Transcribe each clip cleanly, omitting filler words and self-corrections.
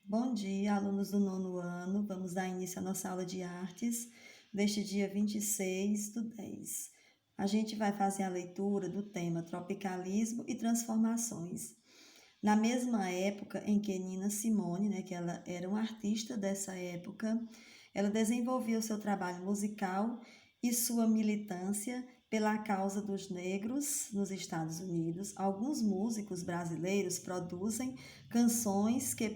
Bom dia, alunos do nono ano. Vamos dar início à nossa aula de artes deste dia 26/10. A gente vai fazer a leitura do tema Tropicalismo e Transformações. Na mesma época em que Nina Simone, que ela era uma artista dessa época, ela desenvolvia o seu trabalho musical e sua militância pela causa dos negros nos Estados Unidos. Alguns músicos brasileiros produzem canções que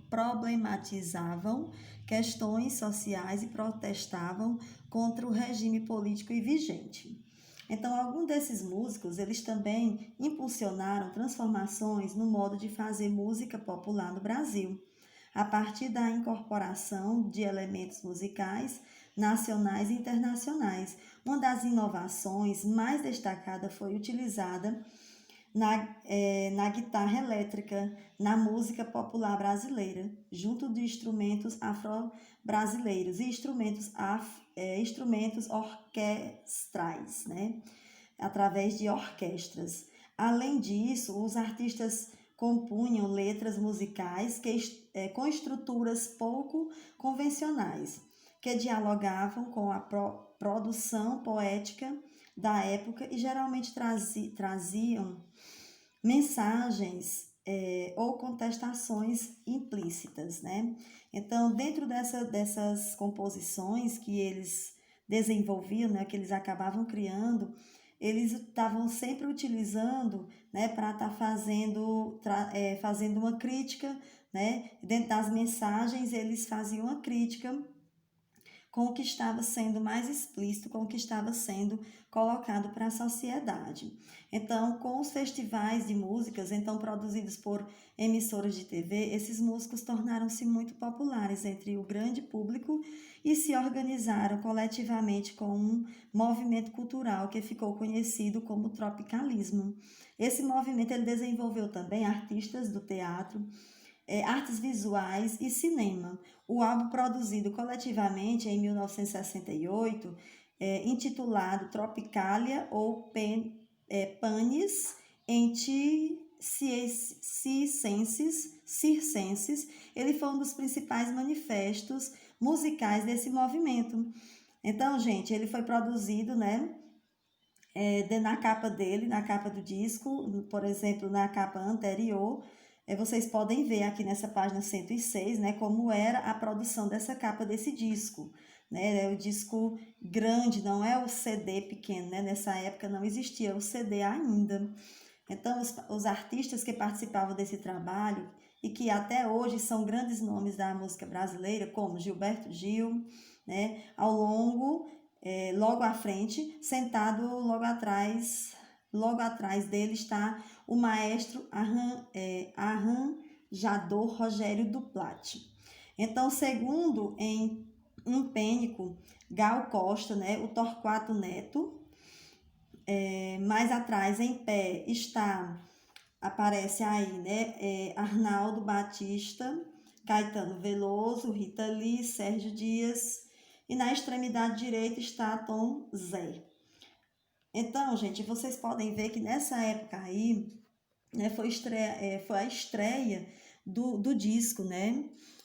problematizavam questões sociais e protestavam contra o regime político vigente. Então, alguns desses músicos, eles também impulsionaram transformações no modo de fazer música popular no Brasil, a partir da incorporação de elementos musicais nacionais e internacionais. Uma das inovações mais destacadas foi utilizada na guitarra elétrica, na música popular brasileira, junto de instrumentos afro-brasileiros e instrumentos orquestrais, através de orquestras. Além disso, os artistas compunham letras musicais com estruturas pouco convencionais, que dialogavam com a produção poética da época e geralmente traziam mensagens ou contestações implícitas, Então, dentro dessas composições que eles desenvolviam, que eles acabavam criando, eles estavam sempre utilizando, para estar fazendo uma crítica, Dentro das mensagens, eles faziam uma crítica com o que estava sendo mais explícito, com o que estava sendo colocado para a sociedade. Então, com os festivais de músicas, produzidos por emissoras de TV, esses músicos tornaram-se muito populares entre o grande público e se organizaram coletivamente com um movimento cultural que ficou conhecido como tropicalismo. Esse movimento ele desenvolveu também artistas do teatro, artes visuais e cinema. O álbum produzido coletivamente em 1968, intitulado Tropicalia ou Panis Circenses, ele foi um dos principais manifestos musicais desse movimento. Então, gente, ele foi produzido, na capa dele, na capa do disco, por exemplo, na capa anterior, vocês podem ver aqui nessa página 106, como era a produção dessa capa desse disco, É o disco grande, não é o CD pequeno, Nessa época não existia o CD ainda. Então, os artistas que participavam desse trabalho e que até hoje são grandes nomes da música brasileira, como Gilberto Gil, logo à frente, sentado logo atrás dele está o maestro arranjador Rogério Duplat. Então, segundo em um pênico, Gal Costa, o Torquato Neto, mais atrás em pé aparece aí, Arnaldo Batista, Caetano Veloso, Rita Lee, Sérgio Dias, e na extremidade direita está Tom Zé. Então, gente, vocês podem ver que nessa época aí, foi a estreia do disco,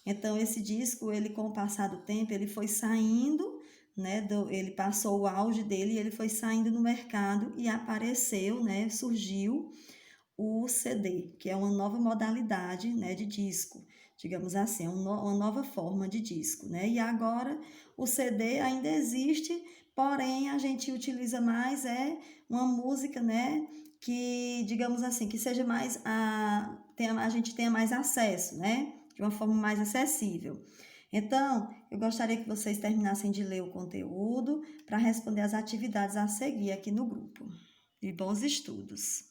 Então, esse disco, ele com o passar do tempo, ele foi saindo, ele passou o auge dele e ele foi saindo no mercado e apareceu, surgiu o CD, que é uma nova modalidade, de disco, digamos assim, uma nova forma de disco, E agora o CD ainda existe, porém a gente utiliza mais uma música, que, digamos assim, que seja mais a gente tenha mais acesso, De uma forma mais acessível. Então, eu gostaria que vocês terminassem de ler o conteúdo para responder as atividades a seguir aqui no grupo. E bons estudos!